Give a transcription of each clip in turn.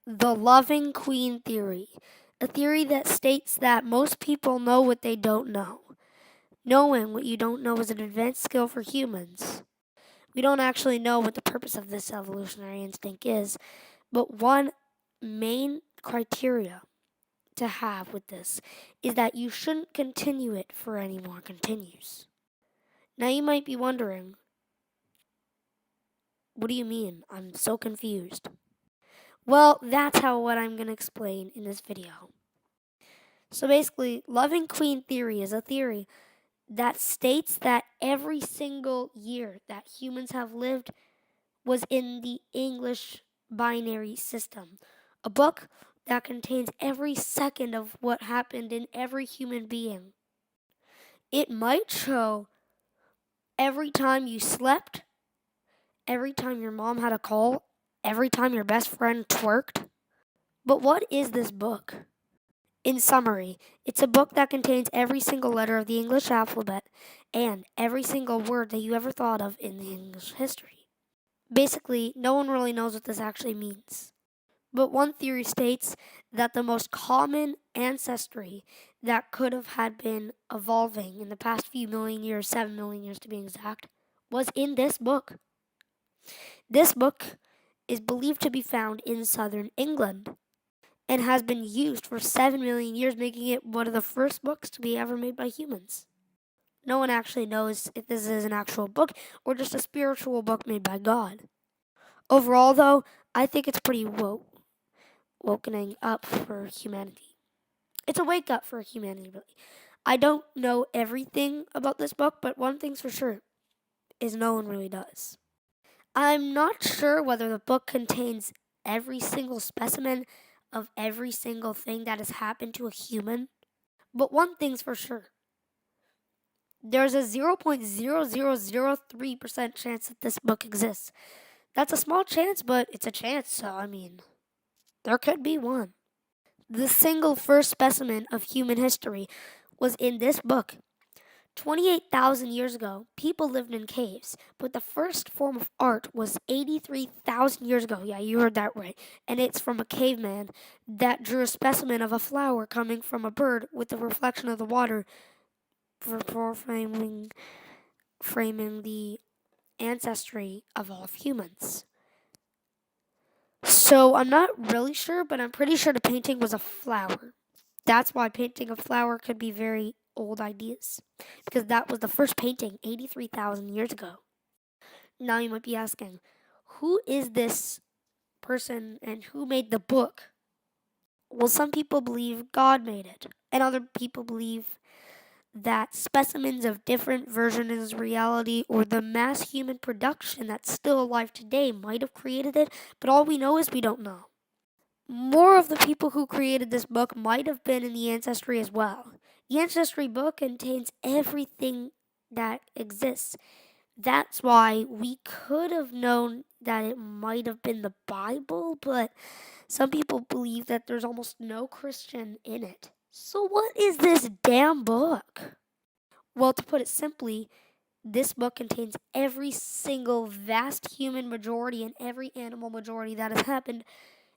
The loving queen theory, a theory that states that most people know what they don't know. Knowing what you don't know is an advanced skill for humans. We don't actually know what the purpose of this evolutionary instinct is, but one main criteria to have with this is that you shouldn't continue it for any more continues. Now you might be wondering, what do you mean? I'm so confused. Well, that's what I'm going to explain in this video. So basically, loving queen theory is a theory that states that every single year that humans have lived was in the English binary system, a book that contains every second of what happened in every human being. It might show every time you slept, every time your mom had a call, every time your best friend twerked. But what is this book? In summary, it's a book that contains every single letter of the English alphabet and every single word that you ever thought of in the English history. Basically, no one really knows what this actually means. But one theory states that the most common ancestry that could have had been evolving in the past few million years, 7 million years to be exact, was in this book. This book is believed to be found in southern England and has been used for 7 million years, making it one of the first books to be ever made by humans. No one actually knows if this is an actual book or just a spiritual book made by God. Overall, though, I think it's pretty wokening up for humanity. It's a wake up for humanity, really. I don't know everything about this book, but one thing's for sure is no one really does. I'm not sure whether the book contains every single specimen of every single thing that has happened to a human, but one thing's for sure. There's a 0.0003% chance that this book exists. That's a small chance, but it's a chance, so I mean, there could be one. The single first specimen of human history was in this book. 28,000 years ago, people lived in caves, but the first form of art was 83,000 years ago. Yeah, you heard that right. And it's from a caveman that drew a specimen of a flower coming from a bird with the reflection of the water for framing the ancestry of all of humans. So I'm not really sure, but I'm pretty sure the painting was a flower. That's why painting a flower could be very old ideas, because that was the first painting 83,000 years ago. Now you might be asking, who is this person and who made the book? Well, some people believe God made it, and other people believe that specimens of different versions of reality or the mass human production that's still alive today might have created it, but all we know is we don't know. More of the people who created this book might have been in the Ancestry as well. The Ancestry book contains everything that exists. That's why we could have known that it might have been the Bible, but some people believe that there's almost no Christian in it. So, what is this damn book? Well, to put it simply, this book contains every single vast human majority and every animal majority that has happened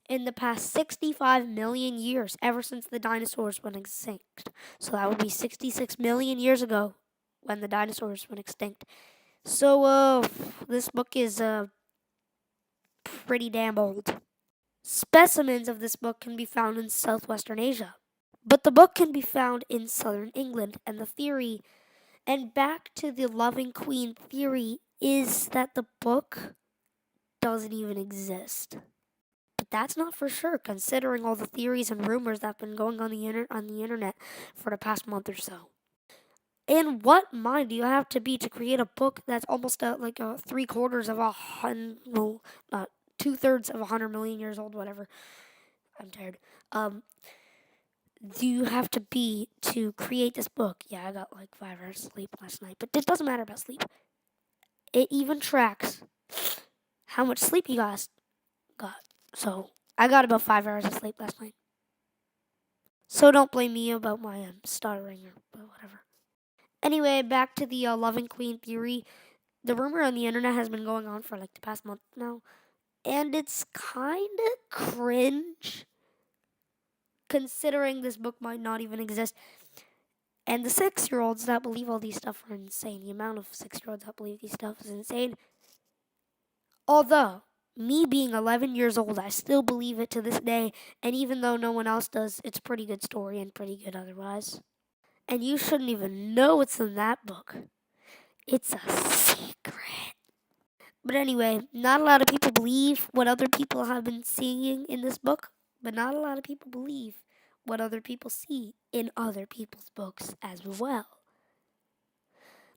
in the past 65 million years, ever since the dinosaurs went extinct. So that would be 66 million years ago when the dinosaurs went extinct. So, this book is pretty damn old. Specimens of this book can be found in southwestern Asia, but the book can be found in southern England, and the theory, and back to the loving queen theory, is that the book doesn't even exist. But that's not for sure, considering all the theories and rumors that have been going on the internet for the past month or so. And what mind do you have to be to create a book that's almost like a 3/4 of a hundred, no, not 2/3 of 100 million years old, whatever. I'm tired. Do you have to be to create this book? Yeah, I got like 5 hours of sleep last night, but it doesn't matter about sleep. It even tracks how much sleep you guys got. So I got about 5 hours of sleep last night. So don't blame me about my stuttering or whatever. Anyway, back to the loving queen theory. The rumor on the internet has been going on for like the past month now, And it's kind of cringe considering this book might not even exist. And the 6-year-olds that believe all these stuff are insane. The amount of 6-year-olds that believe these stuff is insane. Although, me being 11 years old, I still believe it to this day. And even though no one else does, it's a pretty good story and pretty good otherwise. And you shouldn't even know what's in that book. It's a secret. But anyway, not a lot of people believe what other people have been seeing in this book. But not a lot of people believe what other people see in other people's books as well.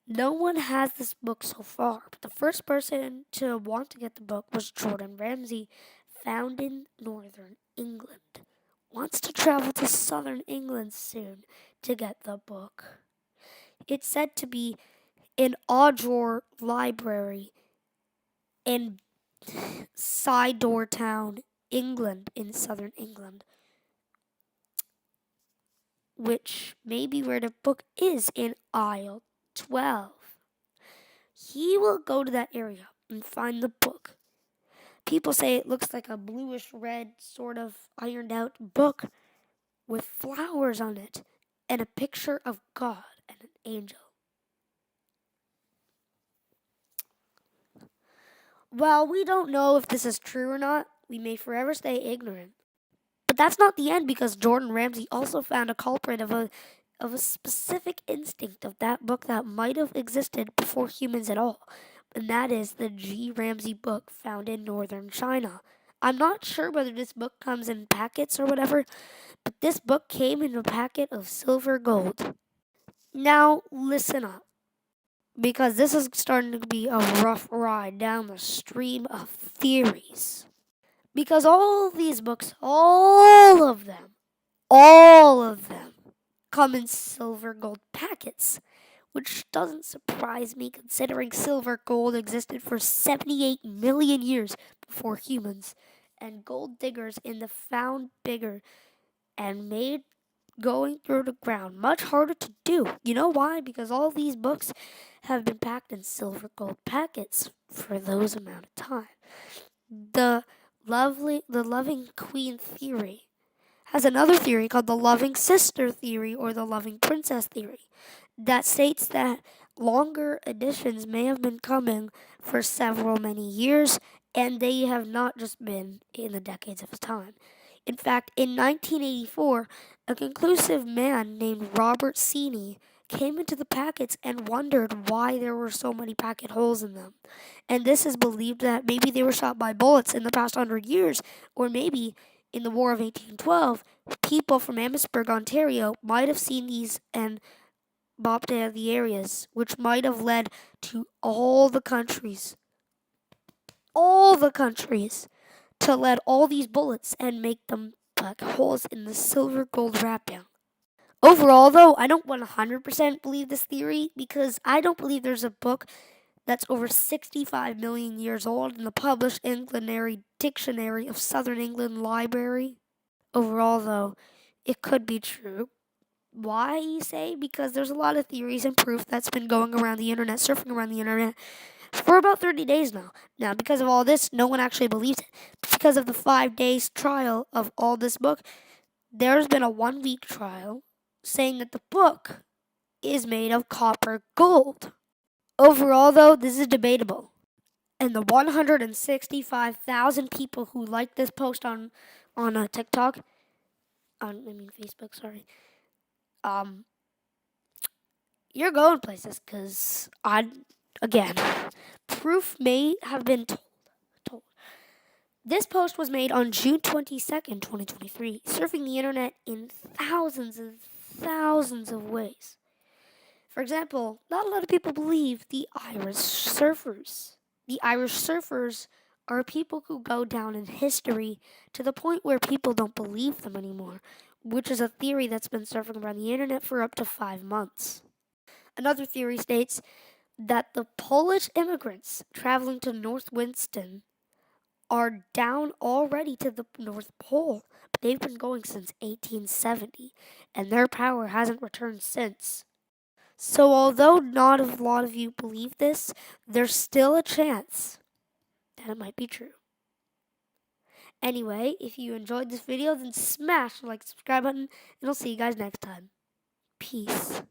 No one has this book so far, but the first person to want to get the book was Jordan Ramsay, found in northern England. Wants to travel to southern England soon to get the book. It's said to be in Audrey Library in Sidor Town, England, in southern England, which may be where the book is in aisle 12. He will go to that area and find the book. People say it looks like a bluish red, sort of ironed out book with flowers on it and a picture of God and an angel. While we don't know if this is true or not, we may forever stay ignorant. But that's not the end, because Jordan Ramsay also found a culprit of a specific instinct of that book that might have existed before humans at all. And that is the G. Ramsay book found in northern China. I'm not sure whether this book comes in packets or whatever, but this book came in a packet of silver gold. Now, listen up, because this is starting to be a rough ride down the stream of theories. Because all of these books, all of them, come in silver gold packets, which doesn't surprise me considering silver gold existed for 78 million years before humans, and gold diggers in the found bigger and made going through the ground much harder to do. You know why? Because all these books have been packed in silver gold packets for those amount of time. The loving queen theory has another theory called the loving sister theory or the loving princess theory that states that longer editions may have been coming for several many years, and they have not just been in the decades of time. In fact, in 1984, a conclusive man named Robert Seeney came into the packets and wondered why there were so many packet holes in them. And this is believed that maybe they were shot by bullets in the past 100 years, or maybe in the War of 1812, people from Amherstburg, Ontario might have seen these and bopped out of the areas, which might have led to all the countries to let all these bullets and make them like holes in the silver gold wrapping. Overall, though, I don't 100% believe this theory, because I don't believe there's a book that's over 65 million years old in the published Englandary Dictionary of Southern England Library. Overall, though, it could be true. Why, you say? Because there's a lot of theories and proof that's been going around the internet, surfing around the internet, for about 30 days now. Now, because of all this, no one actually believes it. Because of the 5 days trial of all this book, there's been a 1-week trial saying that the book is made of copper gold. Overall, though, this is debatable. And the 165,000 people who like this post on TikTok, Facebook, sorry. You're going places, because again, proof may have been told. This post was made on June 22nd, 2023, surfing the internet in thousands and thousands of ways. For example, not a lot of people believe the Irish surfers. The Irish surfers are people who go down in history to the point where people don't believe them anymore, which is a theory that's been surfing around the internet for up to 5 months. Another theory states that the Polish immigrants traveling to North Winston are down already to the North Pole, but they've been going since 1870, and their power hasn't returned since. So although not a lot of you believe this, there's still a chance that it might be true. Anyway, if you enjoyed this video, then smash the like, subscribe button, and I'll see you guys next time. Peace.